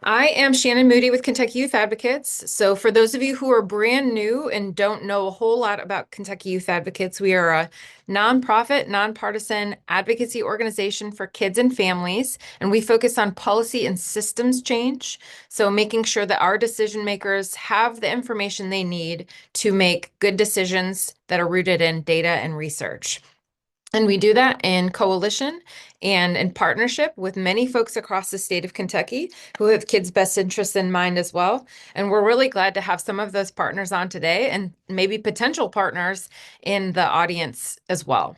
I am Shannon Moody with Kentucky Youth Advocates. So, for those of you who are brand new and don't know a whole lot about Kentucky Youth Advocates, we are a nonprofit, nonpartisan advocacy organization for kids and families, and we focus on policy and systems change. So, making sure that our decision makers have the information they need to make good decisions that are rooted in data and research. And we do that in coalition and in partnership with many folks across the state of Kentucky who have kids' best interests in mind as well. And we're really glad to have some of those partners on today and maybe potential partners in the audience as well.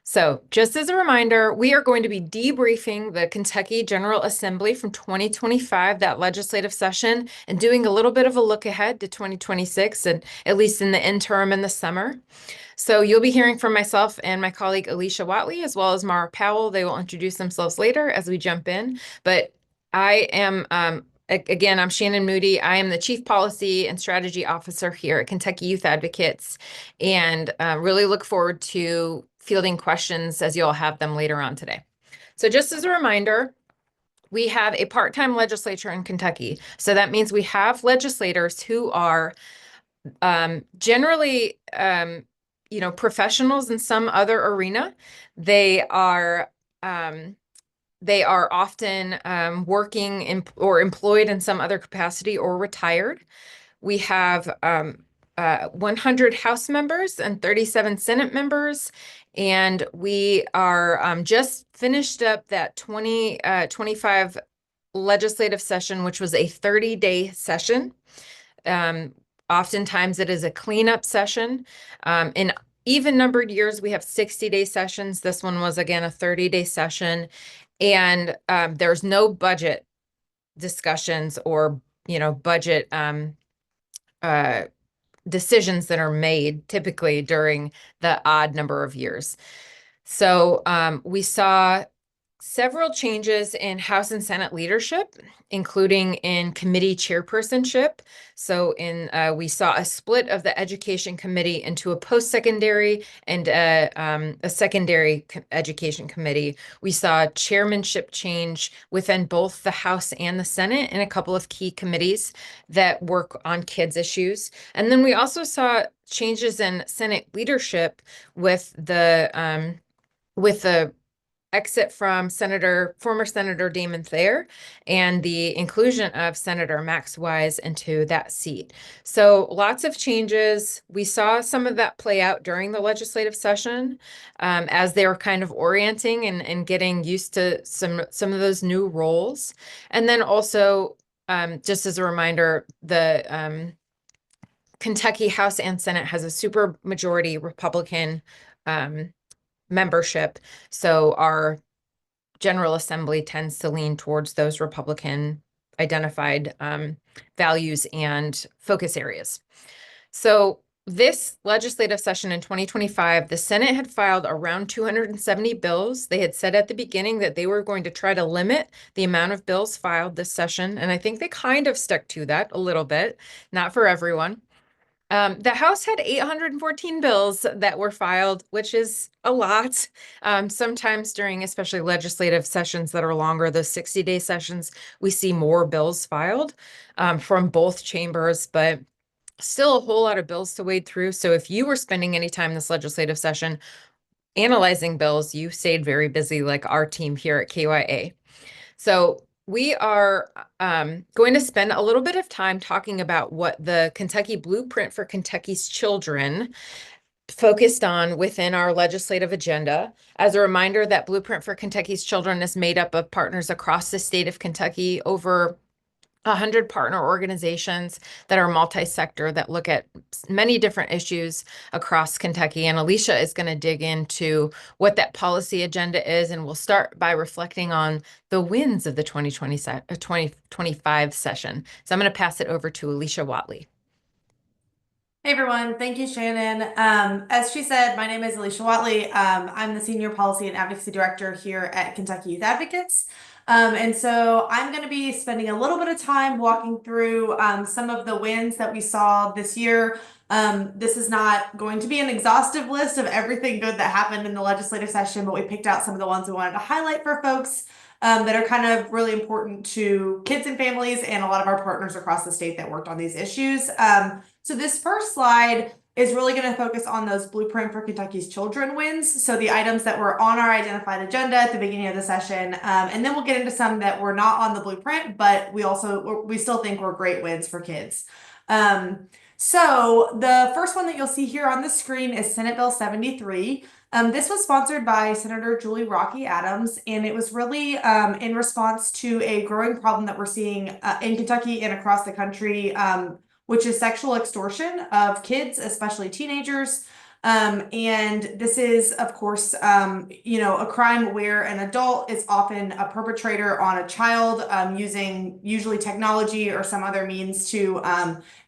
So just as a reminder, we are going to be debriefing the Kentucky General Assembly from 2025, that legislative session, and doing a little bit of a look ahead to 2026, and at least in the interim in the summer. So you'll be hearing from myself and my colleague Alicia Watley, as well as Mara Powell. They will introduce themselves later as we jump in. But I am, again, I'm Shannon Moody. I am the Chief Policy and Strategy Officer here at Kentucky Youth Advocates, and really look forward to fielding questions as you'll have them later on today. So just as a reminder, we have a part-time legislature in Kentucky. So that means we have legislators who are generally professionals in some other arena. They are often working in or employed in some other capacity or retired. We have 100 House members and 37 Senate members, and we are just finished up that 2025 legislative session, which was a 30-day session. Oftentimes it is a cleanup session. In even numbered years, we have 60-day sessions. This one was, again, a 30-day session. And there's no budget discussions or, budget decisions that are made typically during the odd number of years. So we saw several changes in House and Senate leadership, including in committee chairpersonship. So we saw a split of the Education Committee into a post-secondary and a secondary education committee. We saw chairmanship change within both the House and the Senate in a couple of key committees that work on kids issues. And then we also saw changes in Senate leadership with the exit from former Senator Damon Thayer and the inclusion of Senator Max Wise into that seat. So lots of changes. We saw some of that play out during the legislative session as they were kind of orienting and getting used to some of those new roles. And then also, just as a reminder, the Kentucky House and Senate has a super majority Republican membership. So our General Assembly tends to lean towards those Republican identified values and focus areas. So this legislative session in 2025, the Senate had filed around 270 bills. They had said at the beginning that they were going to try to limit the amount of bills filed this session. And I think they kind of stuck to that a little bit, not for everyone. The House had 814 bills that were filed, which is a lot. Sometimes during especially legislative sessions that are longer, those 60-day sessions, we see more bills filed from both chambers, but still a whole lot of bills to wade through. So if you were spending any time this legislative session analyzing bills, you stayed very busy like our team here at KYA. So we are going to spend a little bit of time talking about what the Kentucky Blueprint for Kentucky's Children focused on within our legislative agenda. As a reminder, that Blueprint for Kentucky's Children is made up of partners across the state of Kentucky, over 100 partner organizations that are multi-sector that look at many different issues across Kentucky. And Alicia is going to dig into what that policy agenda is. And we'll start by reflecting on the wins of the 2025 session. So I'm going to pass it over to Alicia Watley. Hey everyone, thank you, Shannon. As she said, my name is Alicia Watley. I'm the Senior Policy and Advocacy Director here at Kentucky Youth Advocates. And so I'm going to be spending a little bit of time walking through some of the wins that we saw this year. This is not going to be an exhaustive list of everything good that happened in the legislative session, but we picked out some of the ones we wanted to highlight for folks. that are kind of really important to kids and families and a lot of our partners across the state that worked on these issues. So this first slide is really going to focus on those Blueprint for Kentucky's Children wins. So the items that were on our identified agenda at the beginning of the session. And then we'll get into some that were not on the blueprint, but we still think were great wins for kids. So the first one that you'll see here on the screen is Senate Bill 73. This was sponsored by Senator Julie Rocky Adams, and it was really in response to a growing problem that we're seeing in Kentucky and across the country, which is sexual extortion of kids, especially teenagers. And this is, of course, a crime where an adult is often a perpetrator on a child, using usually technology or some other means to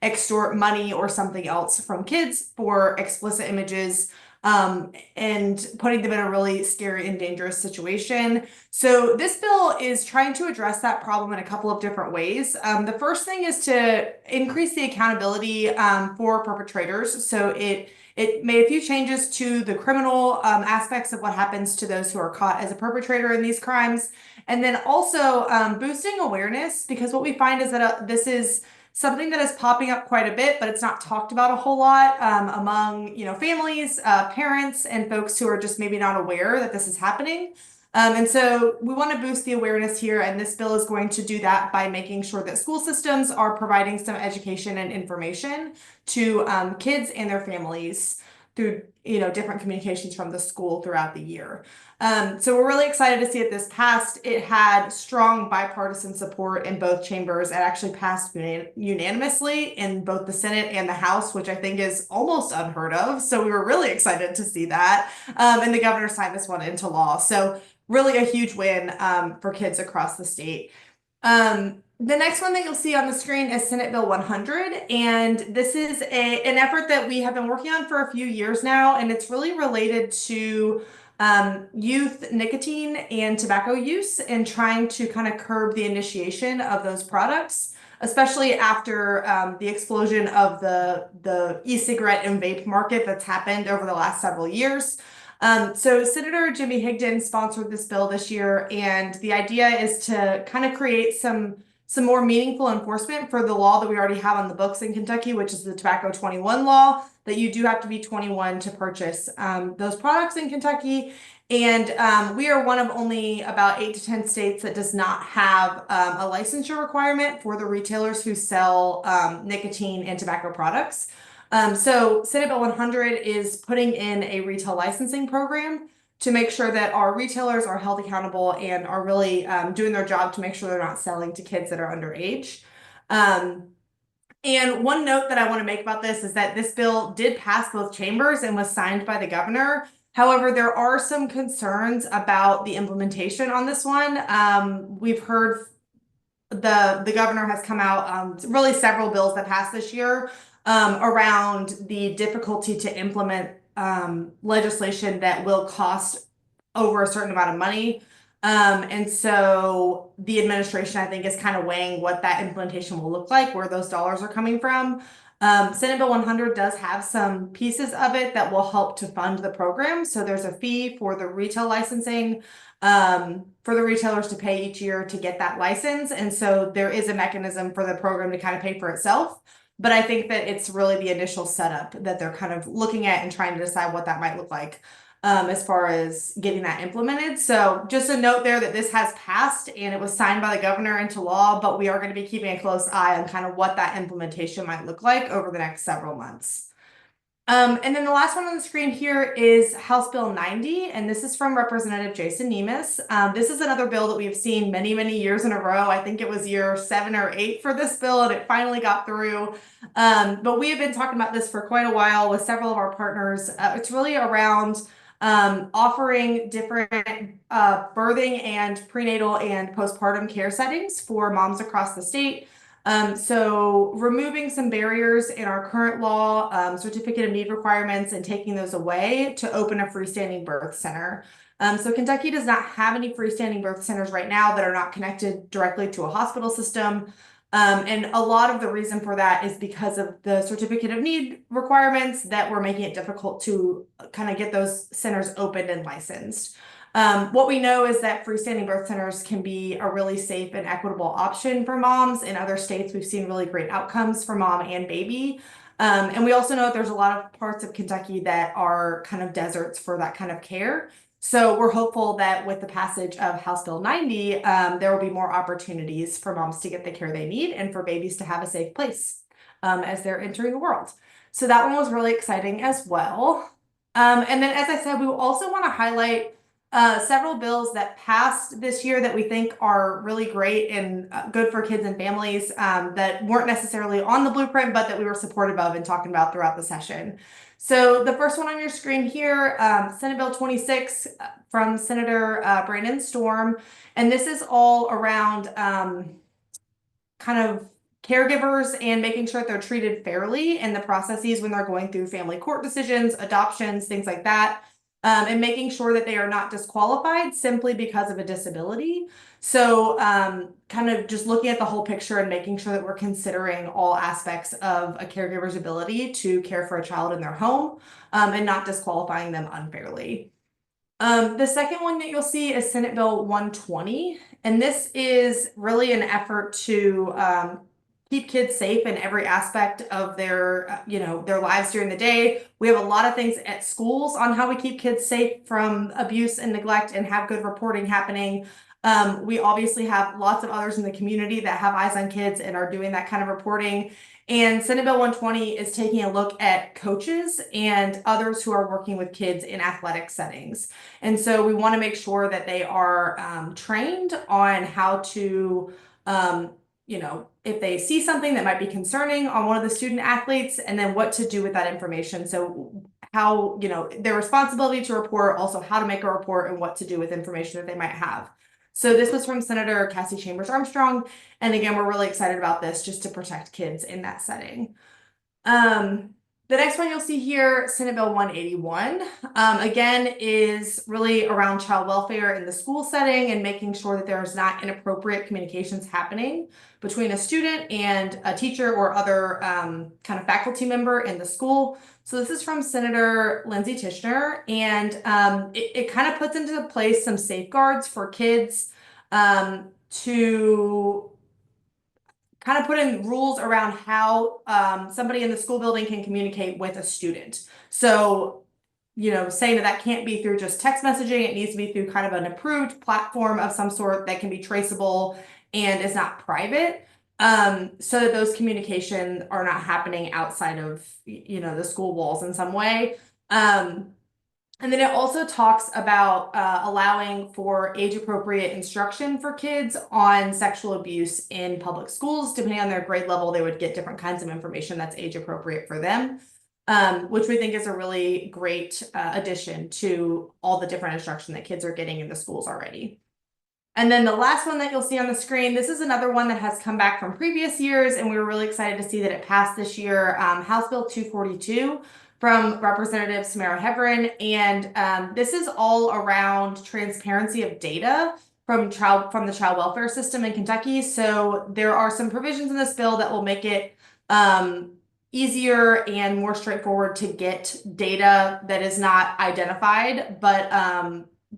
extort money or something else from kids for explicit images, and putting them in a really scary and dangerous situation. So this bill is trying to address that problem in a couple of different ways. The first thing is to increase the accountability for perpetrators. So it made a few changes to the criminal aspects of what happens to those who are caught as a perpetrator in these crimes. And then also boosting awareness, because what we find is that this is something that is popping up quite a bit, but it's not talked about a whole lot among families, parents, and folks who are just maybe not aware that this is happening. And so we want to boost the awareness here, and this bill is going to do that by making sure that school systems are providing some education and information to kids and their families through different communications from the school throughout the year. So we're really excited to see it this passed. It had strong bipartisan support in both chambers. It actually passed unanimously in both the Senate and the House, which I think is almost unheard of. So we were really excited to see that. And the governor signed this one into law. So really a huge win for kids across the state. The next one that you'll see on the screen is Senate Bill 100, and this is an effort that we have been working on for a few years now, and it's really related to youth nicotine and tobacco use and trying to kind of curb the initiation of those products, especially after the explosion of the e-cigarette and vape market that's happened over the last several years. So Senator Jimmy Higdon sponsored this bill this year, and the idea is to kind of create some more meaningful enforcement for the law that we already have on the books in Kentucky, which is the Tobacco 21 law, that you do have to be 21 to purchase those products in Kentucky. And we are one of only about 8 to 10 states that does not have a licensure requirement for the retailers who sell nicotine and tobacco products. So Senate Bill 100 is putting in a retail licensing program to make sure that our retailers are held accountable and are really doing their job to make sure they're not selling to kids that are underage. And one note that I want to make about this is that this bill did pass both chambers and was signed by the governor. However, there are some concerns about the implementation on this one. We've heard the governor has come out, really several bills that passed this year around the difficulty to implement legislation that will cost over a certain amount of money. And so the administration, I think, is kind of weighing what that implementation will look like, where those dollars are coming from. Senate Bill 100 does have some pieces of it that will help to fund the program. So there's a fee for the retail licensing, for the retailers to pay each year to get that license. And so there is a mechanism for the program to kind of pay for itself. But I think that it's really the initial setup that they're kind of looking at and trying to decide what that might look like as far as getting that implemented. So just a note there that this has passed and it was signed by the governor into law, but we are going to be keeping a close eye on kind of what that implementation might look like over the next several months. And then the last one on the screen here is House Bill 90, and this is from Representative Jason Nemes. This is another bill that we've seen many, many years in a row. I think it was year 7 or 8 for this bill, and it finally got through. But we have been talking about this for quite a while with several of our partners. It's really around offering different birthing and prenatal and postpartum care settings for moms across the state. So removing some barriers in our current law, certificate of need requirements, and taking those away to open a freestanding birth center. So Kentucky does not have any freestanding birth centers right now that are not connected directly to a hospital system. And a lot of the reason for that is because of the certificate of need requirements that were making it difficult to kind of get those centers opened and licensed. What we know is that freestanding birth centers can be a really safe and equitable option for moms. In other states, we've seen really great outcomes for mom and baby. And we also know that there's a lot of parts of Kentucky that are kind of deserts for that kind of care. So we're hopeful that with the passage of House Bill 90, there will be more opportunities for moms to get the care they need and for babies to have a safe place as they're entering the world. So that one was really exciting as well. And then, as I said, we also want to highlight several bills that passed this year that we think are really great and good for kids and families that weren't necessarily on the blueprint, but that we were supportive of and talking about throughout the session. So the first one on your screen here, Senate Bill 26 from Senator Brandon Storm. And this is all around kind of caregivers and making sure that they're treated fairly in the processes when they're going through family court decisions, adoptions, things like that. And making sure that they are not disqualified simply because of a disability. So kind of just looking at the whole picture and making sure that we're considering all aspects of a caregiver's ability to care for a child in their home and not disqualifying them unfairly. The second one that you'll see is Senate Bill 120, and this is really an effort to keep kids safe in every aspect of their, their lives during the day. We have a lot of things at schools on how we keep kids safe from abuse and neglect and have good reporting happening. We obviously have lots of others in the community that have eyes on kids and are doing that kind of reporting. And Senate Bill 120 is taking a look at coaches and others who are working with kids in athletic settings. And so we want to make sure that they are trained on how to, if they see something that might be concerning on one of the student athletes, and then what to do with that information. So how, their responsibility to report, also how to make a report and what to do with information that they might have. So this was from Senator Cassie Chambers Armstrong. And again, we're really excited about this just to protect kids in that setting. The next one you'll see here, Senate Bill 181, again, is really around child welfare in the school setting and making sure that there's not inappropriate communications happening between a student and a teacher or other kind of faculty member in the school. So this is from Senator Lindsay Tishner, and it kind of puts into place some safeguards for kids to kind of put in rules around how somebody in the school building can communicate with a student. So, saying that can't be through just text messaging, it needs to be through kind of an approved platform of some sort that can be traceable and is not private. So that those communications are not happening outside of, the school walls in some way. And then it also talks about allowing for age-appropriate instruction for kids on sexual abuse in public schools. Depending on their grade level, they would get different kinds of information that's age-appropriate for them, which we think is a really great addition to all the different instruction that kids are getting in the schools already. And then the last one that you'll see on the screen, this is another one that has come back from previous years, and we were really excited to see that it passed this year, House Bill 242 from Representative Samara Heverin. And this is all around transparency of data from the child welfare system in Kentucky. So there are some provisions in this bill that will make it easier and more straightforward to get data that is not identified, but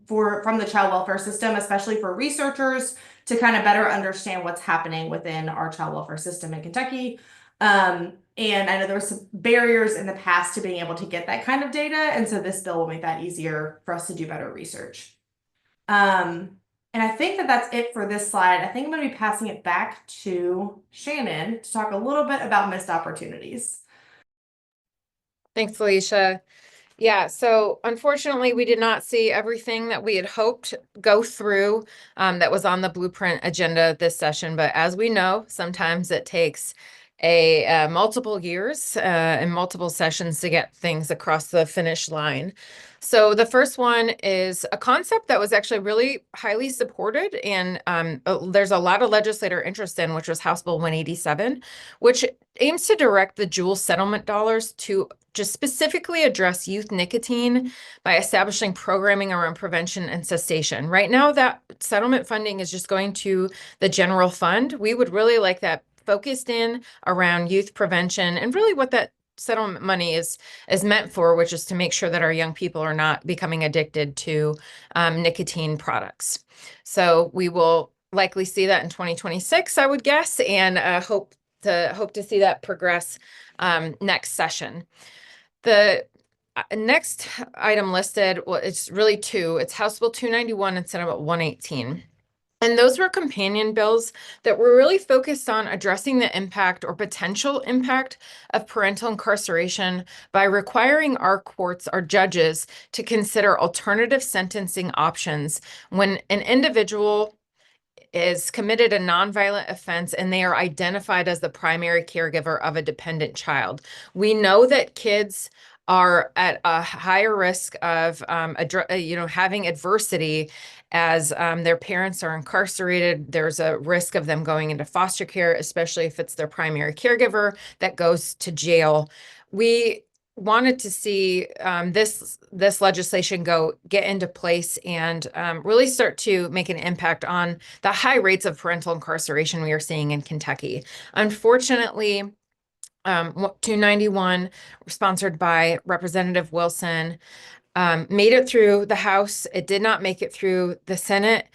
from the child welfare system, especially for researchers to kind of better understand what's happening within our child welfare system in Kentucky. And I know there were some barriers in the past to being able to get that kind of data. And so this bill will make that easier for us to do better research. And I think that that's it for this slide. I think I'm going to be passing it back to Shannon to talk a little bit about missed opportunities. Thanks, Alicia. Yeah, so unfortunately, we did not see everything that we had hoped go through that was on the blueprint agenda this session. But as we know, sometimes it takes multiple years and multiple sessions to get things across the finish line. So the first one is a concept that was actually really highly supported, and there's a lot of legislator interest in, which was House Bill 187, which aims to direct the dual settlement dollars to just specifically address youth nicotine by establishing programming around prevention and cessation. Right now, that settlement funding is just going to the general fund. We would really like that focused in around youth prevention and really what that settlement money is meant for, which is to make sure that our young people are not becoming addicted to nicotine products. So we will likely see that in 2026, I would guess, and hope to see that progress next session. The next item listed, well, it's really two. It's House Bill 291 and Senate Bill 118. And those were companion bills that were really focused on addressing the impact or potential impact of parental incarceration by requiring our courts, our judges, to consider alternative sentencing options when an individual is committed a nonviolent offense and they are identified as the primary caregiver of a dependent child. We know that kids are at a higher risk of having adversity as their parents are incarcerated. There's a risk of them going into foster care, especially if it's their primary caregiver that goes to jail. We wanted to see this legislation get into place and really start to make an impact on the high rates of parental incarceration we are seeing in Kentucky. Unfortunately, 291, sponsored by Representative Wilson, made it through the House. It did not make it through the Senate.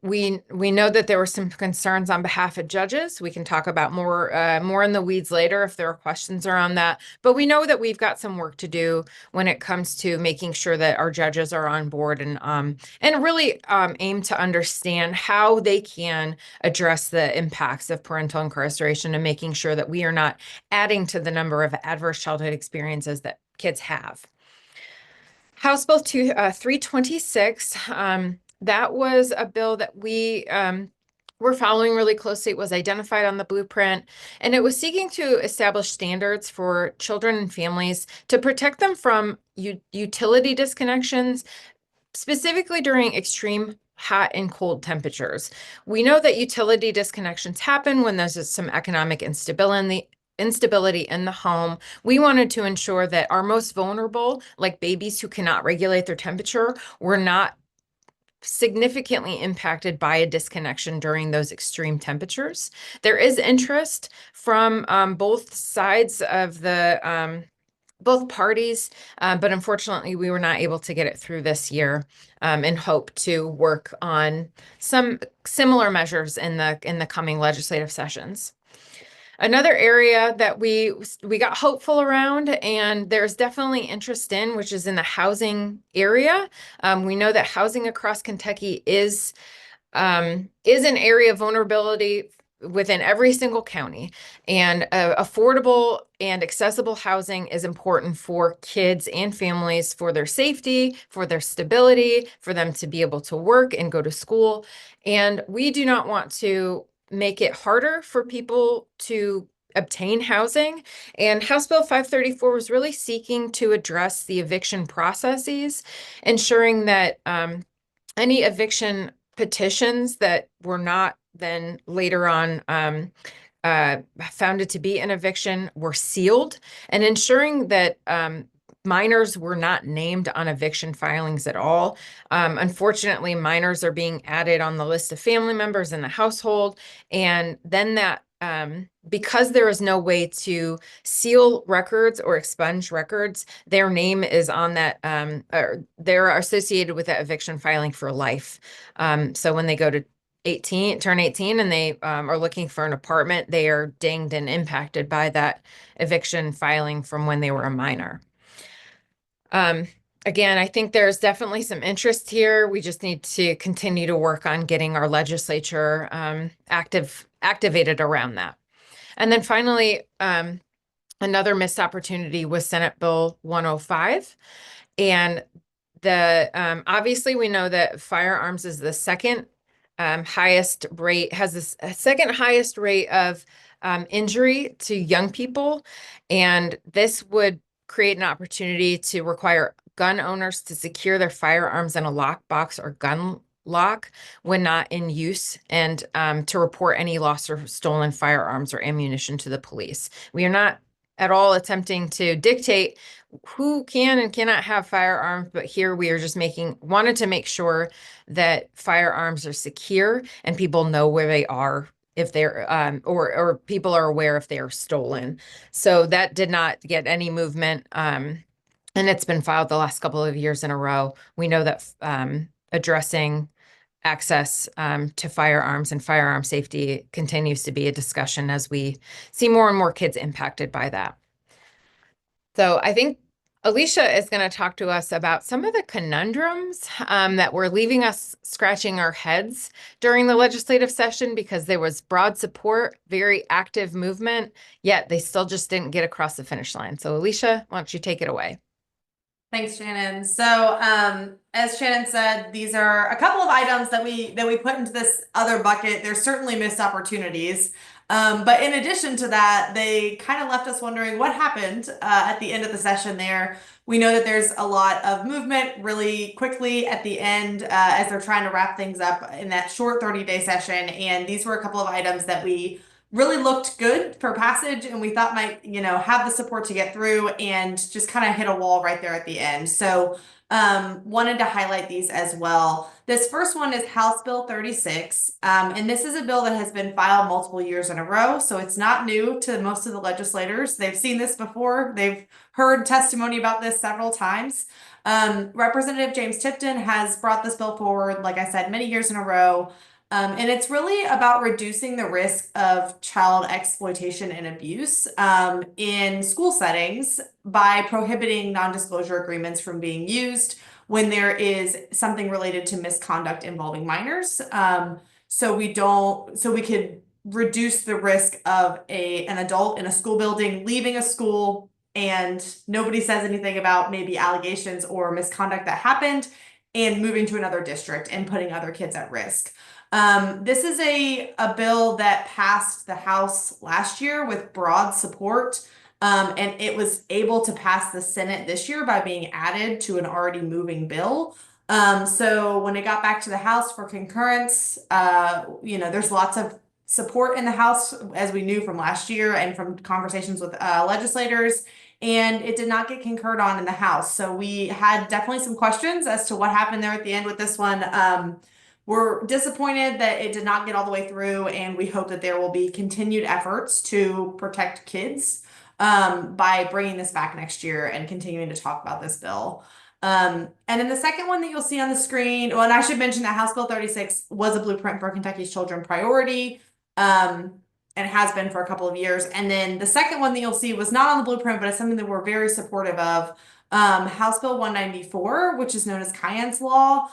We know that there were some concerns on behalf of judges. We can talk about more in the weeds later if there are questions around that. But we know that we've got some work to do when it comes to making sure that our judges are on board and really aim to understand how they can address the impacts of parental incarceration and making sure that we are not adding to the number of adverse childhood experiences that kids have. House Bill 326, that was a bill that we were following really closely. It was identified on the blueprint, and it was seeking to establish standards for children and families to protect them from utility disconnections, specifically during extreme hot and cold temperatures. We know that utility disconnections happen when there's some economic instability in the home. We wanted to ensure that our most vulnerable, like babies who cannot regulate their temperature, were not significantly impacted by a disconnection during those extreme temperatures. There is interest from both sides of both parties, but unfortunately we were not able to get it through this year, and hope to work on some similar measures in the coming legislative sessions. Another area that we got hopeful around, and there's definitely interest in, which is in the housing area. We know that housing across Kentucky is an area of vulnerability within every single county, and affordable and accessible housing is important for kids and families, for their safety, for their stability, for them to be able to work and go to school. And we do not want to make it harder for people to obtain housing. And House Bill 534 was really seeking to address the eviction processes, ensuring that any eviction petitions that were not then later on found to be an eviction were sealed, and ensuring that minors were not named on eviction filings at all. Unfortunately, minors are being added on the list of family members in the household, and then that because there is no way to seal records or expunge records, their name is on that, or they're associated with that eviction filing for life. So when they go to turn 18 and they are looking for an apartment, they are dinged and impacted by that eviction filing from when they were a minor. Again, I think there's definitely some interest here. We just need to continue to work on getting our legislature activated around that. And then finally, another missed opportunity was Senate Bill 105. And obviously we know that firearms is the second highest rate, has the second highest rate of injury to young people. And this would create an opportunity to require gun owners to secure their firearms in a lockbox or gun lock when not in use, and to report any lost or stolen firearms or ammunition to the police. We are not at all attempting to dictate who can and cannot have firearms, but here we are just wanted to make sure that firearms are secure and people know where they are if they're or people are aware if they are stolen. So that did not get any movement. And it's been filed the last couple of years in a row. We know that addressing access to firearms and firearm safety continues to be a discussion as we see more and more kids impacted by that. So I think Alicia is going to talk to us about some of the conundrums that were leaving us scratching our heads during the legislative session because there was broad support, very active movement, yet they still just didn't get across the finish line. So Alicia, why don't you take it away? Thanks, Shannon. So, as Shannon said, these are a couple of items that we put into this other bucket. There's certainly missed opportunities. But in addition to that, they kind of left us wondering what happened at the end of the session there. We know that there's a lot of movement really quickly at the end as they're trying to wrap things up in that short 30-day session. And these were a couple of items that we really looked good for passage and we thought might, have the support to get through and just kind of hit a wall right there at the end. So wanted to highlight these as well. This first one is House Bill 36. And this is a bill that has been filed multiple years in a row. So it's not new to most of the legislators. They've seen this before. They've heard testimony about this several times. Representative James Tipton has brought this bill forward, like I said, many years in a row. And it's really about reducing the risk of child exploitation and abuse in school settings by prohibiting non-disclosure agreements from being used when there is something related to misconduct involving minors. So we could reduce the risk of an adult in a school building leaving a school and nobody says anything about maybe allegations or misconduct that happened and moving to another district and putting other kids at risk. This is a bill that passed the House last year with broad support, and it was able to pass the Senate this year by being added to an already moving bill. So when it got back to the House for concurrence, there's lots of support in the House, as we knew from last year and from conversations with legislators, and it did not get concurred on in the House. So we had definitely some questions as to what happened there at the end with this one. We're disappointed that it did not get all the way through, and we hope that there will be continued efforts to protect kids by bringing this back next year and continuing to talk about this bill. And then the second one that you'll see on the screen, well, and I should mention that House Bill 36 was a blueprint for Kentucky's Children Priority, and it has been for a couple of years. And then the second one that you'll see was not on the blueprint, but it's something that we're very supportive of, House Bill 194, which is known as Cayenne's Law.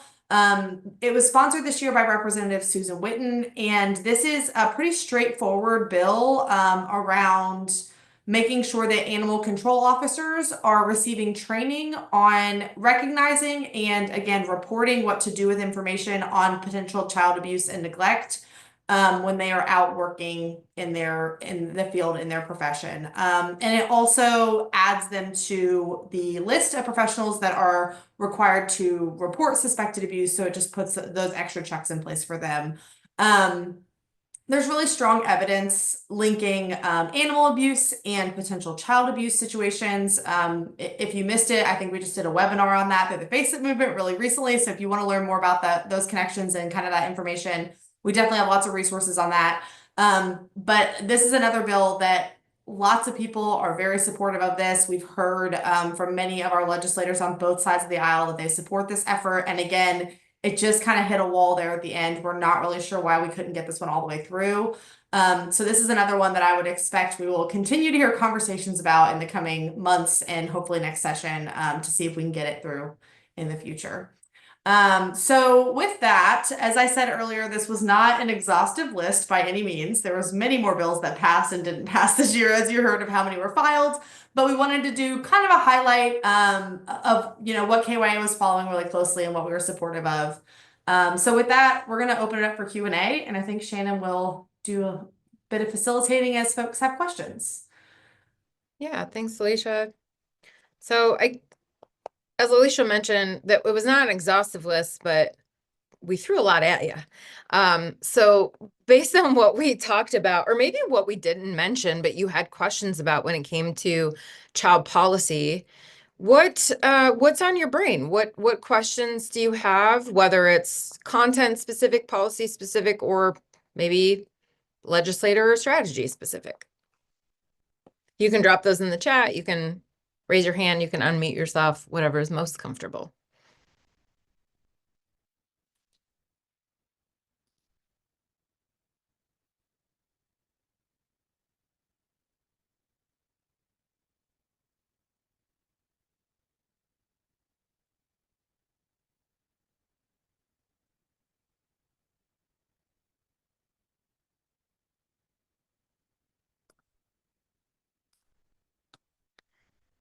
It was sponsored this year by Representative Susan Whitten, and this is a pretty straightforward bill around making sure that animal control officers are receiving training on recognizing and, again, reporting what to do with information on potential child abuse and neglect when they are out working in the field in their profession. And it also adds them to the list of professionals that are required to report suspected abuse. So it just puts those extra checks in place for them. There's really strong evidence linking animal abuse and potential child abuse situations. If you missed it, I think we just did a webinar on that through the Face It movement really recently. So if you want to learn more about those connections and kind of that information, we definitely have lots of resources on that. But this is another bill that lots of people are very supportive of this. We've heard from many of our legislators on both sides of the aisle that they support this effort. And again, it just kind of hit a wall there at the end. We're not really sure why we couldn't get this one all the way through. So this is another one that I would expect we will continue to hear conversations about in the coming months and hopefully next session to see if we can get it through in the future. So with that, as I said earlier, this was not an exhaustive list by any means. There was many more bills that passed and didn't pass this year, as you heard of how many were filed, but we wanted to do kind of a highlight of what KYA was following really closely and what we were supportive of. So with that, we're going to open it up for Q&A, and I think Shannon will do a bit of facilitating as folks have questions. Yeah, thanks, Alicia. So as Alicia mentioned, that it was not an exhaustive list, but we threw a lot at you. So based on what we talked about, or maybe what we didn't mention, but you had questions about when it came to child policy, what's on your brain? What questions do you have, whether it's content specific, policy specific, or maybe legislator or strategy specific? You can drop those in the chat. You can raise your hand. You can unmute yourself, whatever is most comfortable.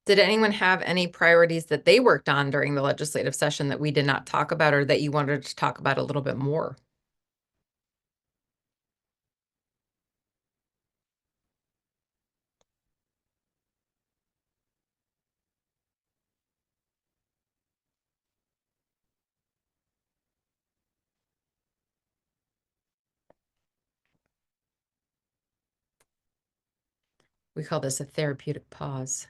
Did anyone have any priorities that they worked on during the legislative session that we did not talk about or that you wanted to talk about a little bit more? We call this a therapeutic pause.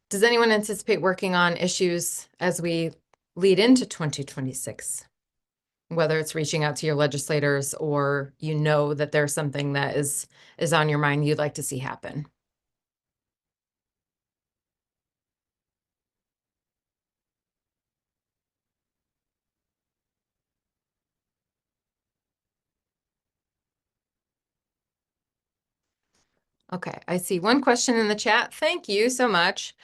Does anyone anticipate working on issues as we lead into 2026? Whether it's reaching out to your legislators or you know that there's something that is on your mind you'd like to see happen. Okay, I see one question in the chat. Thank you so much.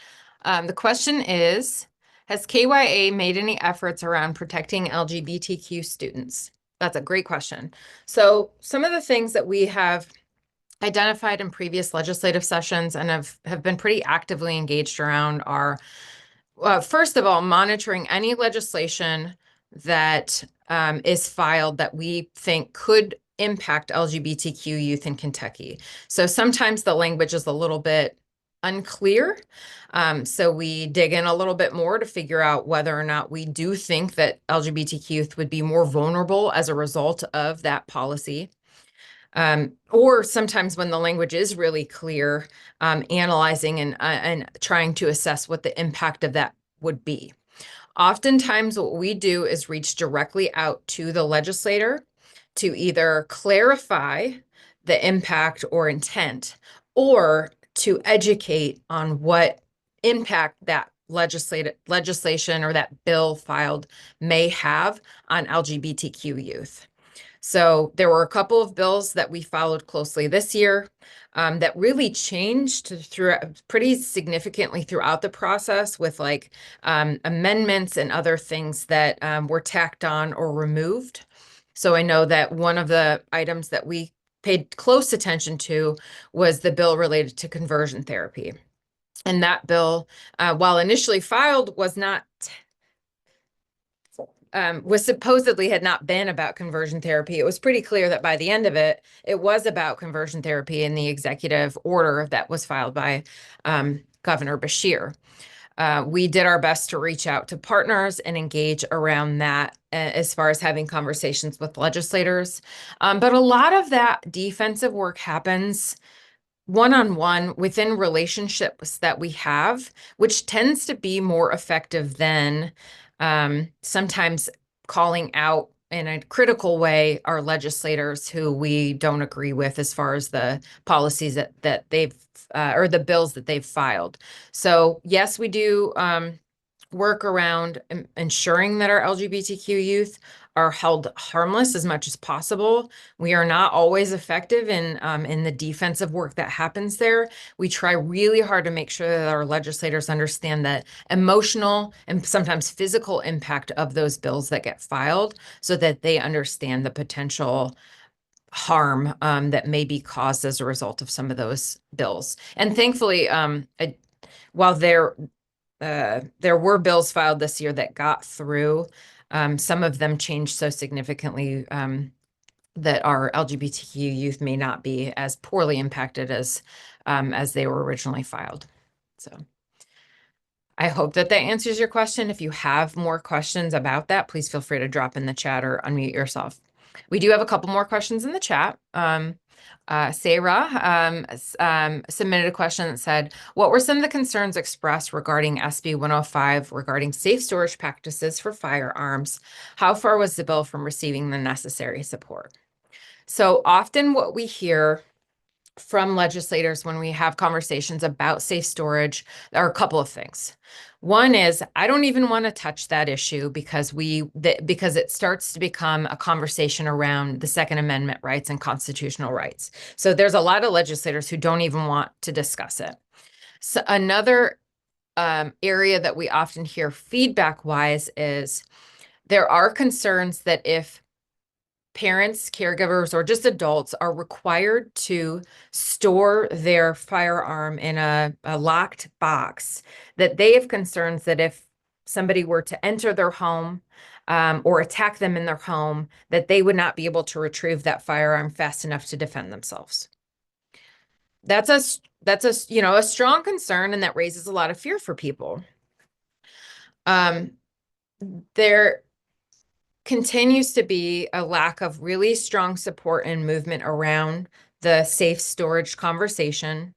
The question is, has KYA made any efforts around protecting LGBTQ students? That's a great question. So some of the things that we have identified in previous legislative sessions and have been pretty actively engaged around are, first of all, monitoring any legislation that is filed that we think could impact LGBTQ youth in Kentucky. So sometimes the language is a little bit unclear. So we dig in a little bit more to figure out whether or not we do think that LGBTQ youth would be more vulnerable as a result of that policy. Or sometimes when the language is really clear, analyzing and trying to assess what the impact of that would be. Oftentimes what we do is reach directly out to the legislator to either clarify the impact or intent, or to educate on what impact that legislation or that bill filed may have on LGBTQ youth. So there were a couple of bills that we followed closely this year that really changed pretty significantly throughout the process with like amendments and other things that were tacked on or removed. So I know that one of the items that we paid close attention to was the bill related to conversion therapy. And that bill, while initially filed, was supposedly had not been about conversion therapy. It was pretty clear that by the end of it, it was about conversion therapy in the executive order that was filed by Governor Beshear. We did our best to reach out to partners and engage around that as far as having conversations with legislators. But a lot of that defensive work happens one-on-one within relationships that we have, which tends to be more effective than sometimes calling out in a critical way our legislators who we don't agree with as far as the policies that they've or the bills that they've filed. So yes, we do work around ensuring that our LGBTQ youth are held harmless as much as possible. We are not always effective in the defensive work that happens there. We try really hard to make sure that our legislators understand that emotional and sometimes physical impact of those bills that get filed so that they understand the potential harm that may be caused as a result of some of those bills. And thankfully, while there were bills filed this year that got through, some of them changed so significantly that our LGBTQ youth may not be as poorly impacted as they were originally filed. So I hope that answers your question. If you have more questions about that, please feel free to drop in the chat or unmute yourself. We do have a couple more questions in the chat. Sarah submitted a question that said, what were some of the concerns expressed regarding SB 105 regarding safe storage practices for firearms? How far was the bill from receiving the necessary support? So often what we hear from legislators when we have conversations about safe storage are a couple of things. One is, I don't even want to touch that issue because because it starts to become a conversation around the Second Amendment rights and constitutional rights. So there's a lot of legislators who don't even want to discuss it. So another area that we often hear feedback wise is there are concerns that if parents, caregivers, or just adults are required to store their firearm in a locked box, that they have concerns that if somebody were to enter their home or attack them in their home, that they would not be able to retrieve that firearm fast enough to defend themselves. That's a strong concern, and that raises a lot of fear for people. There continues to be a lack of really strong support and movement around the safe storage conversation.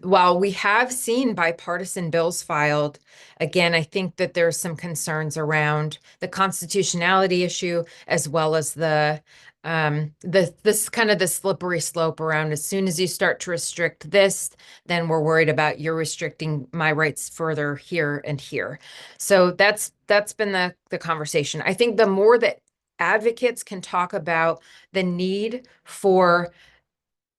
While we have seen bipartisan bills filed, again, I think that there's some concerns around the constitutionality issue, as well as this kind of the slippery slope around as soon as you start to restrict this, then we're worried about you're restricting my rights further here and here. So that's been the conversation. I think the more that advocates can talk about the need for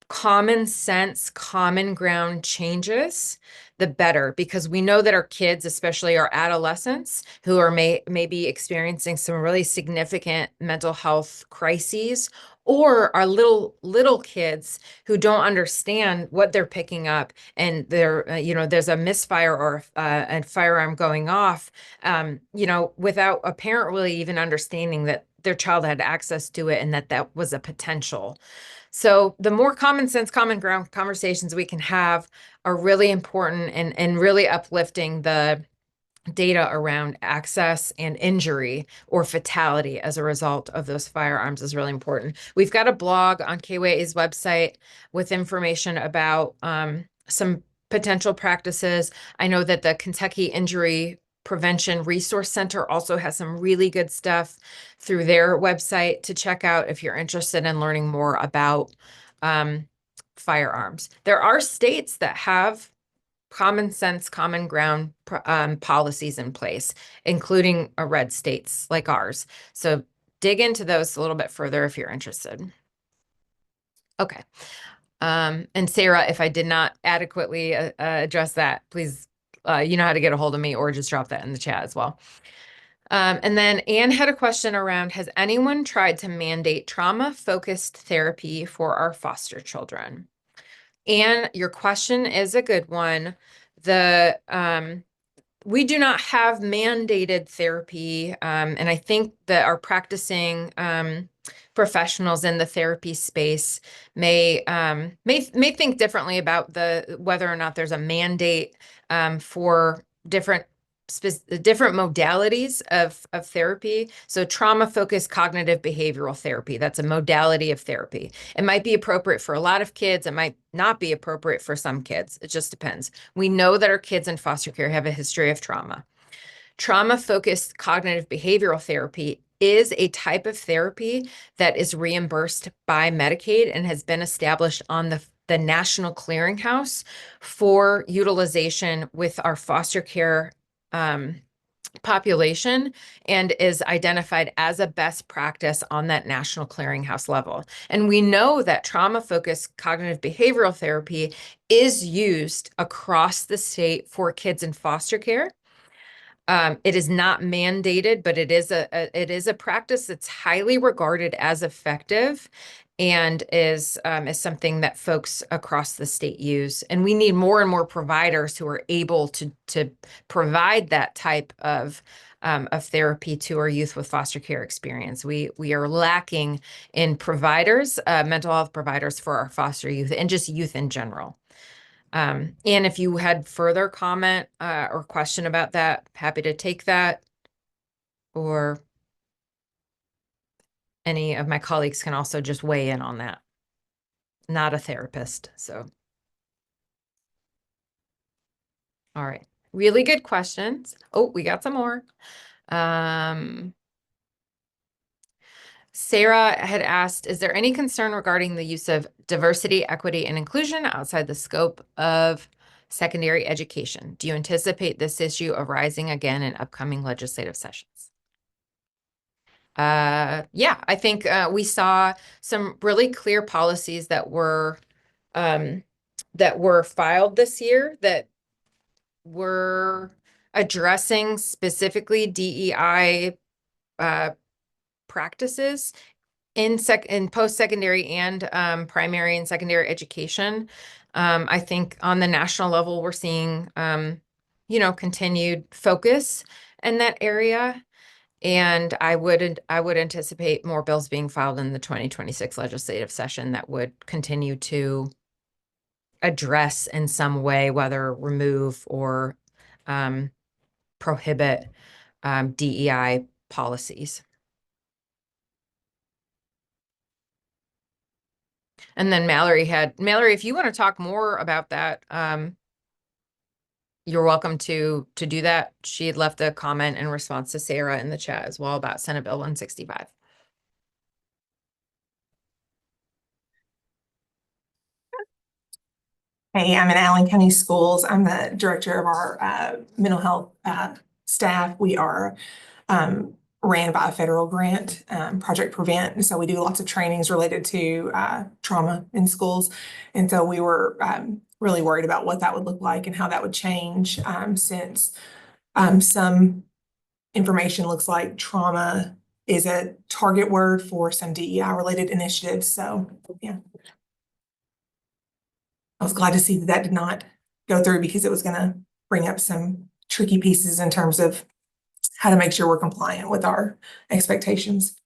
common sense, common ground changes, the better, because we know that our kids, especially our adolescents who are maybe experiencing some really significant mental health crises, or our little kids who don't understand what they're picking up, and they're there's a misfire or a firearm going off, without a parent really even understanding that their child had access to it and that was a potential. So the more common sense, common ground conversations we can have are really important, and really uplifting the data around access and injury or fatality as a result of those firearms is really important. We've got a blog on KYGA's website with information about some potential practices. I know that the Kentucky Injury Prevention Resource Center also has some really good stuff through their website to check out if you're interested in learning more about firearms. There are states that have common sense, common ground policies in place, including red states like ours. So dig into those a little bit further if you're interested. Okay. And Sarah, if I did not adequately address that, please, you know how to get a hold of me, or just drop that in the chat as well. And then Anne had a question around, has anyone tried to mandate trauma-focused therapy for our foster children? Anne, your question is a good one. We do not have mandated therapy, and I think that our practicing professionals in the therapy space may think differently about whether or not there's a mandate for different modalities of therapy. So trauma-focused cognitive behavioral therapy, that's a modality of therapy. It might be appropriate for a lot of kids. It might not be appropriate for some kids. It just depends. We know that our kids in foster care have a history of trauma. Trauma-focused cognitive behavioral therapy is a type of therapy that is reimbursed by Medicaid and has been established on the National Clearinghouse for utilization with our foster care population, and is identified as a best practice on that National Clearinghouse level. And we know that trauma-focused cognitive behavioral therapy is used across the state for kids in foster care. It is not mandated, but it is a practice that's highly regarded as effective, and is something that folks across the state use. And we need more and more providers who are able to provide that type of therapy to our youth with foster care experience. We are lacking in providers, mental health providers for our foster youth, and just youth in general. And if you had further comment or question about that, happy to take that, or any of my colleagues can also just weigh in on that. not a therapist. So, all right. Really good questions. Oh, we got some more. Sarah had asked, is there any concern regarding the use of diversity, equity, and inclusion outside the scope of secondary education? Do you anticipate this issue arising again in upcoming legislative sessions? Yeah, I think we saw some really clear policies that were filed this year that were addressing specifically DEI practices in post-secondary and primary and secondary education. I think on the national level, we're seeing continued focus in that area. And I would anticipate more bills being filed in the 2026 legislative session that would continue to address in some way, whether remove or prohibit DEI policies. And then Mallory, if you want to talk more about that, you're welcome to do that. She had left a comment in response to Sarah in the chat as well about Senate Bill 165. Hey, I'm in Allen County Schools. I'm the director of our mental health staff. We are ran by a federal grant, Project Prevent. And so we do lots of trainings related to trauma in schools. And so we were really worried about what that would look like and how that would change since some information looks like trauma is a target word for some DEI related initiatives. So yeah. I was glad to see that that did not go through because it was going to bring up some tricky pieces in terms of how to make sure we're compliant with our expectations.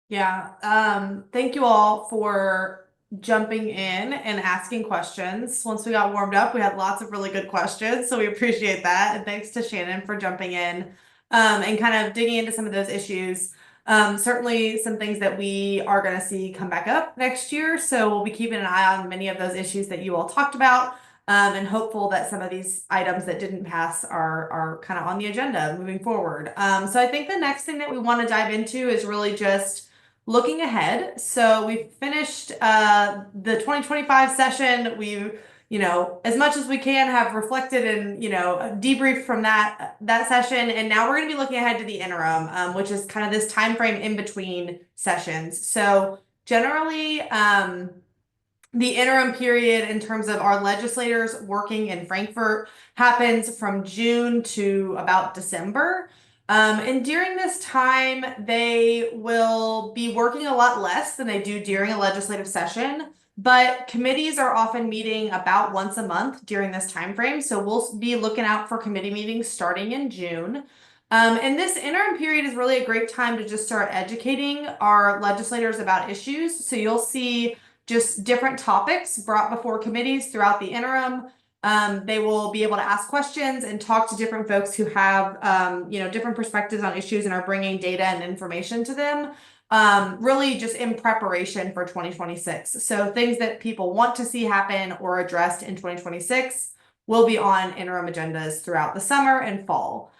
Yeah, thank you all for jumping in and asking questions. Once we got warmed up, we had lots of really good questions, so we appreciate that. And thanks to Shannon for jumping in and kind of digging into some of those issues. Certainly some things that we are going to see come back up next year. So we'll be keeping an eye on many of those issues that you all talked about. And hopeful that some of these items that didn't pass are kind of on the agenda moving forward. So I think the next thing that we want to dive into is really just looking ahead. So we finished the 2025 session. We, as much as we can have reflected and, debriefed from that session. And now we're going to be looking ahead to the interim, which is kind of this time frame in between sessions. So generally, the interim period in terms of our legislators working in Frankfurt happens from June to about December. And during this time, they will be working a lot less than they do during a legislative session, but committees are often meeting about once a month during this time frame. So we'll be looking out for committee meetings starting in June. And this interim period is really a great time to just start educating our legislators about issues. So you'll see just different topics brought before committees throughout the interim. They will be able to ask questions and talk to different folks who have, different perspectives on issues and are bringing data and information to them, really just in preparation for 2026. So things that people want to see happen or addressed in 2026 will be on interim agendas throughout the summer and fall.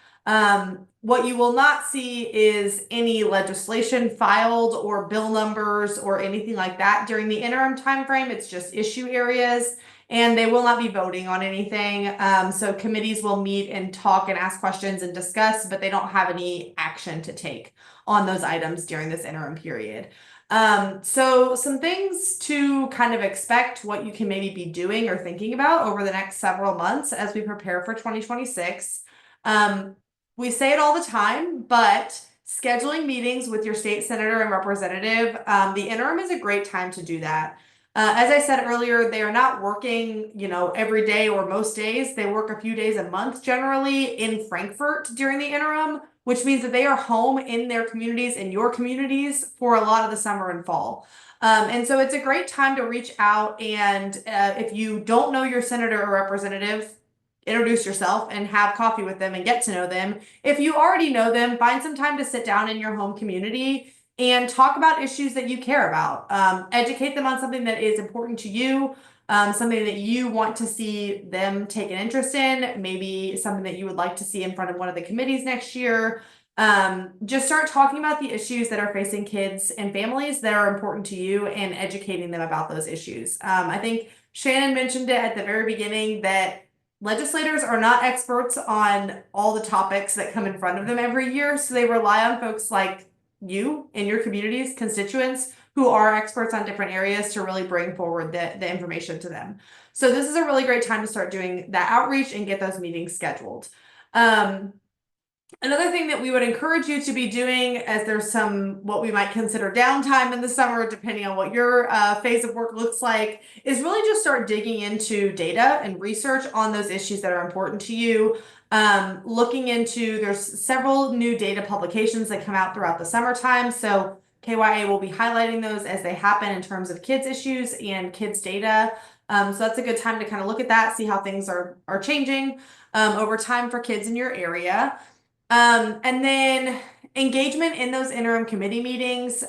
What you will not see is any legislation filed or bill numbers or anything like that during the interim timeframe. It's just issue areas, and they will not be voting on anything. So committees will meet and talk and ask questions and discuss, but they don't have any action to take on those items during this interim period. So some things to kind of expect what you can maybe be doing or thinking about over the next several months as we prepare for 2026. We say it all the time, but scheduling meetings with your state senator and representative, the interim is a great time to do that. As I said earlier, they are not working, every day or most days. They work a few days a month generally in Frankfurt during the interim, which means that they are home in their communities and your communities for a lot of the summer and fall. And so it's a great time to reach out. And if you don't know your senator or representative, introduce yourself and have coffee with them and get to know them. If you already know them, find some time to sit down in your home community and talk about issues that you care about. Educate them on something that is important to you, something that you want to see them take an interest in, maybe something that you would like to see in front of one of the committees next year. Just start talking about the issues that are facing kids and families that are important to you and educating them about those issues. I think Shannon mentioned it at the very beginning that legislators are not experts on all the topics that come in front of them every year, so they rely on folks like you in your communities, constituents who are experts on different areas to really bring forward the information to them. So this is a really great time to start doing that outreach and get those meetings scheduled. Another thing that we would encourage you to be doing, as there's some what we might consider downtime in the summer, depending on what your phase of work looks like, is really just start digging into data and research on those issues that are important to you. Looking into, there's several new data publications that come out throughout the summertime. So KYA will be highlighting those as they happen in terms of kids issues and kids data. So that's a good time to kind of look at that, see how things are changing over time for kids in your area. And then engagement in those interim committee meetings,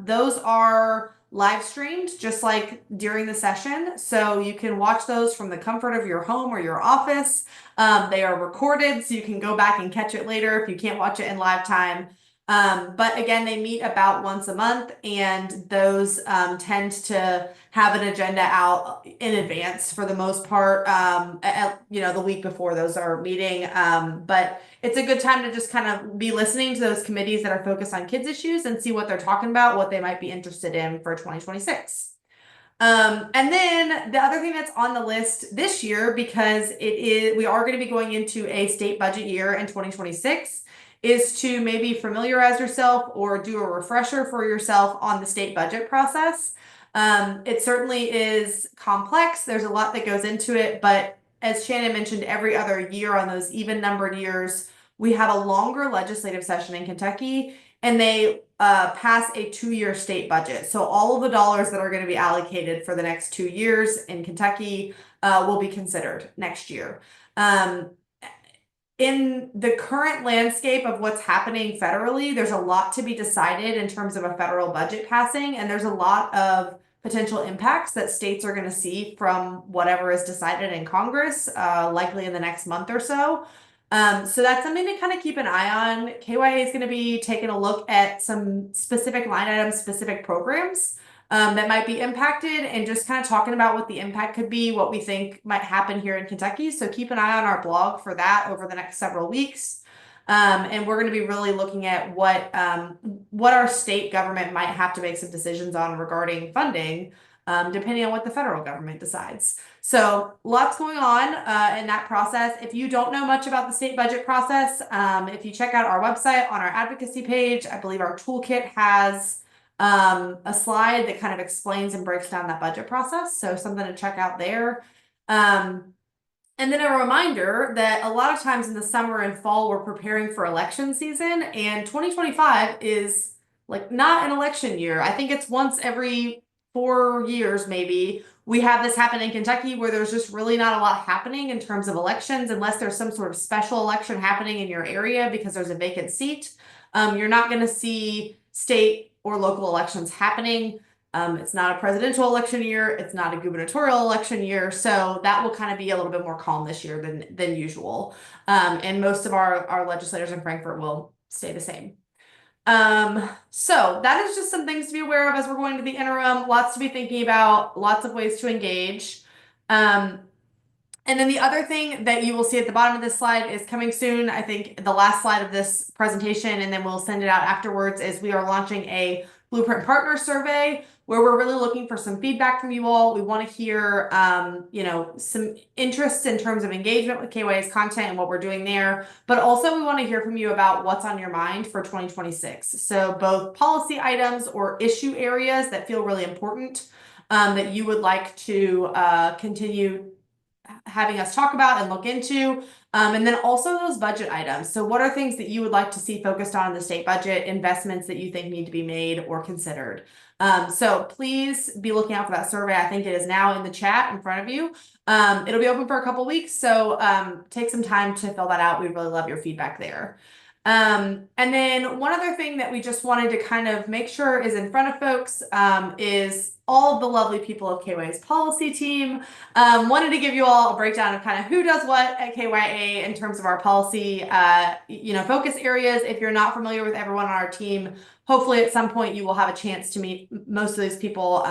those are live streamed just like during the session. So you can watch those from the comfort of your home or your office. They are recorded, so you can go back and catch it later if you can't watch it in live time. But again, they meet about once a month, and those tend to have an agenda out in advance for the most part, the week before those are meeting. But it's a good time to just kind of be listening to those committees that are focused on kids issues and see what they're talking about, what they might be interested in for 2026. And then the other thing that's on the list this year, because we are going to be going into a state budget year in 2026, is to maybe familiarize yourself or do a refresher for yourself on the state budget process. It certainly is complex. There's a lot that goes into it, but as Shannon mentioned, every other year on those even numbered years, we have a longer legislative session in Kentucky, and they pass a 2-year state budget. So all of the dollars that are going to be allocated for the next 2 years in Kentucky will be considered next year. In the current landscape of what's happening federally, there's a lot to be decided in terms of a federal budget passing, and there's a lot of potential impacts that states are going to see from whatever is decided in Congress, likely in the next month or so. So that's something to kind of keep an eye on. KYA is going to be taking a look at some specific line items, specific programs that might be impacted, and just kind of talking about what the impact could be, what we think might happen here in Kentucky. So keep an eye on our blog for that over the next several weeks. And we're going to be really looking at what our state government might have to make some decisions on regarding funding, depending on what the federal government decides. So lots going on in that process. If you don't know much about the state budget process, if you check out our website on our advocacy page, I believe our toolkit has a slide that kind of explains and breaks down that budget process. So something to check out there. And then a reminder that a lot of times in the summer and fall, we're preparing for election season, and 2025 is like not an election year. I think it's once every 4 years, maybe, we have this happen in Kentucky where there's just really not a lot happening in terms of elections, unless there's some sort of special election happening in your area because there's a vacant seat. You're not going to see state or local elections happening. It's not a presidential election year. It's not a gubernatorial election year. So that will kind of be a little bit more calm this year than usual. And most of our legislators in Frankfort will stay the same. So that is just some things to be aware of as we're going to the interim. Lots to be thinking about, lots of ways to engage. And then the other thing that you will see at the bottom of this slide is coming soon. I think the last slide of this presentation, and then we'll send it out afterwards, is we are launching a Blueprint Partner Survey where we're really looking for some feedback from you all. We want to hear, some interests in terms of engagement with KYA's content and what we're doing there. But also we want to hear from you about what's on your mind for 2026. So both policy items or issue areas that feel really important that you would like to continue having us talk about and look into, and then also those budget items. So what are things that you would like to see focused on in the state budget, investments that you think need to be made or considered? So please be looking out for that survey. I think it is now in the chat in front of you. It'll be open for a couple weeks, so take some time to fill that out. We'd really love your feedback there. And then one other thing that we just wanted to kind of make sure is in front of folks is all of the lovely people of KYA's policy team. Wanted to give you all a breakdown of kind of who does what at KYA in terms of our policy, focus areas. If you're not familiar with everyone on our team, hopefully at some point you will have a chance to meet most of those people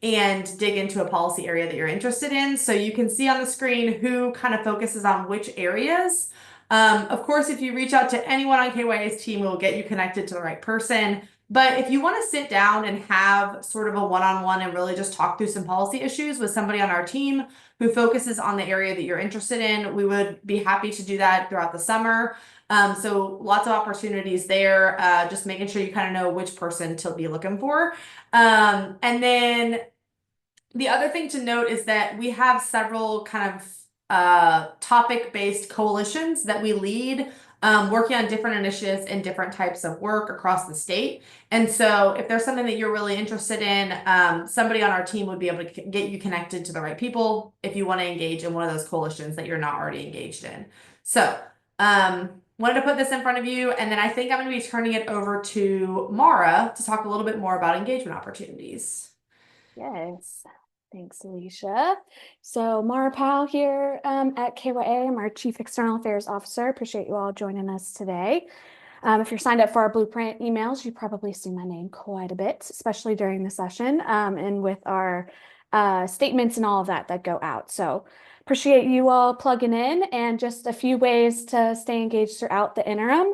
and dig into a policy area that you're interested in. So you can see on the screen who kind of focuses on which areas. Of course, if you reach out to anyone on KYA's team, we'll get you connected to the right person. But if you want to sit down and have sort of a one-on-one and really just talk through some policy issues with somebody on our team who focuses on the area that you're interested in, we would be happy to do that throughout the summer. So lots of opportunities there, just making sure you kind of know which person to be looking for. And then the other thing to note is that we have several kind of topic-based coalitions that we lead, working on different initiatives and different types of work across the state. And so if there's something that you're really interested in, somebody on our team would be able to get you connected to the right people if you want to engage in one of those coalitions that you're not already engaged in. So wanted to put this in front of you, and then I think I'm going to be turning it over to Mara to talk a little bit more about engagement opportunities. Yes, thanks, Alicia. So Mara Powell here at KYA. I'm our Chief External Affairs Officer. Appreciate you all joining us today. If you're signed up for our Blueprint emails, you've probably seen my name quite a bit, especially during the session and with our statements and all of that go out. So appreciate you all plugging in, and just a few ways to stay engaged throughout the interim,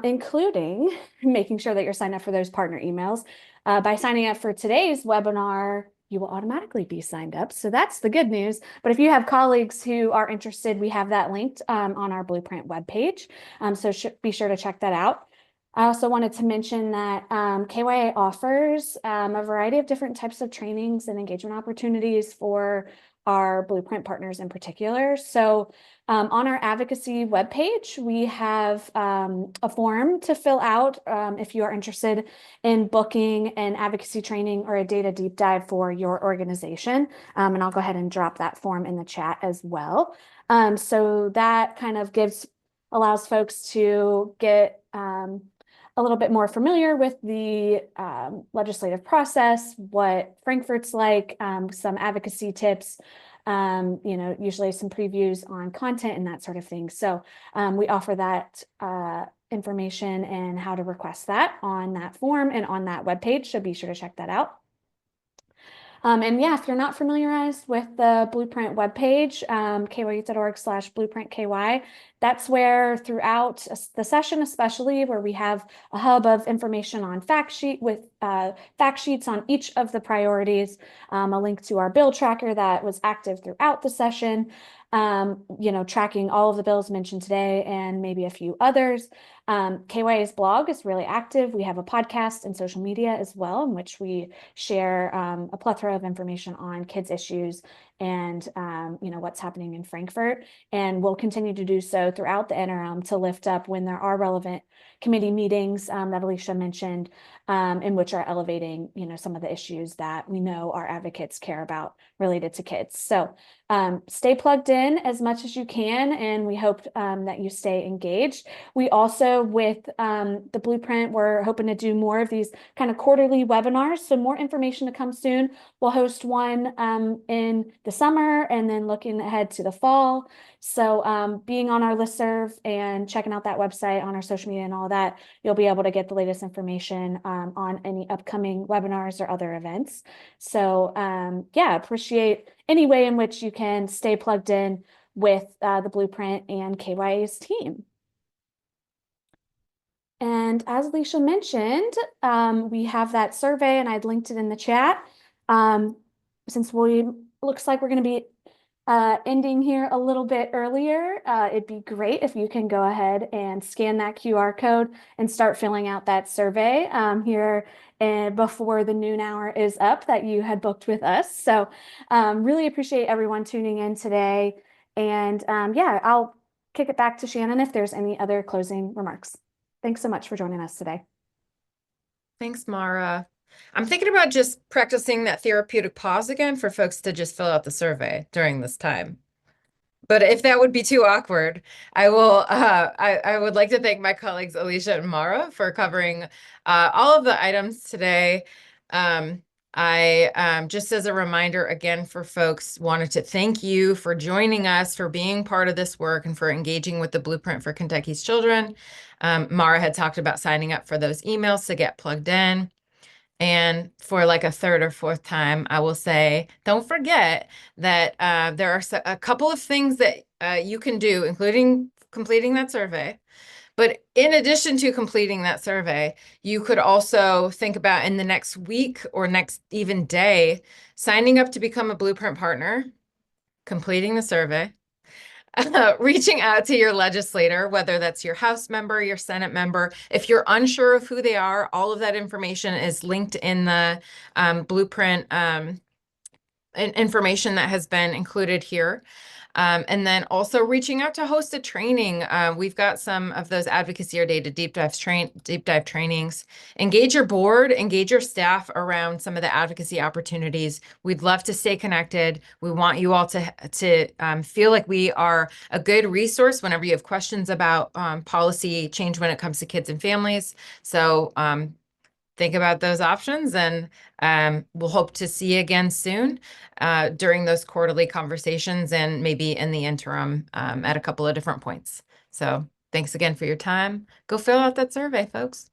including making sure that you're signed up for those partner emails. By signing up for today's webinar, you will automatically be signed up. So that's the good news. But if you have colleagues who are interested, we have that linked on our Blueprint webpage. So be sure to check that out. I also wanted to mention that KYA offers a variety of different types of trainings and engagement opportunities for our Blueprint partners in particular. So on our advocacy webpage, we have a form to fill out if you are interested in booking an advocacy training or a data deep dive for your organization. And I'll go ahead and drop that form in the chat as well. So that kind of allows folks to get a little bit more familiar with the legislative process, what Frankfurt's like, some advocacy tips, usually some previews on content and that sort of thing. So we offer that information and how to request that on that form and on that webpage. So be sure to check that out. And yeah, if you're not familiarized with the Blueprint webpage, kya.org/blueprintky, that's where throughout the session, especially where we have a hub of information on fact sheets on each of the priorities, a link to our bill tracker that was active throughout the session, tracking all of the bills mentioned today and maybe a few others. KYA's blog is really active. We have a podcast and social media as well, in which we share a plethora of information on kids issues and what's happening in Frankfurt. And we'll continue to do so throughout the interim to lift up when there are relevant committee meetings that Alicia mentioned, in which are elevating some of the issues that we know our advocates care about related to kids. So stay plugged in as much as you can, and we hope that you stay engaged. We also, with the Blueprint, we're hoping to do more of these kind of quarterly webinars, so more information to come soon. We'll host one in the summer and then looking ahead to the fall. So being on our listserv and checking out that website on our social media and all that, you'll be able to get the latest information on any upcoming webinars or other events. So yeah, appreciate any way in which you can stay plugged in with the Blueprint and KYA's team. And as Alicia mentioned, we have that survey, and I'd linked it in the chat. Since looks like we're going to be ending here a little bit earlier, it'd be great if you can go ahead and scan that QR code and start filling out that survey here before the noon hour is up that you had booked with us. So really appreciate everyone tuning in today. And yeah, I'll kick it back to Shannon if there's any other closing remarks. Thanks so much for joining us today. Thanks, Mara. I'm thinking about just practicing that therapeutic pause again for folks to just fill out the survey during this time. But if that would be too awkward, I will. I would like to thank my colleagues Alicia and Mara for covering all of the items today. Just as a reminder again for folks, wanted to thank you for joining us, for being part of this work, and for engaging with the Blueprint for Kentucky's Children. Mara had talked about signing up for those emails to get plugged in. And for like a third or fourth time, I will say, don't forget that there are a couple of things that you can do, including completing that survey. But in addition to completing that survey, you could also think about in the next week or next even day, signing up to become a Blueprint partner, completing the survey, reaching out to your legislator, whether that's your House member, your Senate member. If you're unsure of who they are, all of that information is linked in the Blueprint information that has been included here. And then also reaching out to host a training. We've got some of those advocacy or data deep dive trainings. Engage your board, engage your staff around some of the advocacy opportunities. We'd love to stay connected. We want you all to feel like we are a good resource whenever you have questions about policy change when it comes to kids and families. So think about those options, and we'll hope to see you again soon during those quarterly conversations and maybe in the interim at a couple of different points. So thanks again for your time. Go fill out that survey, folks.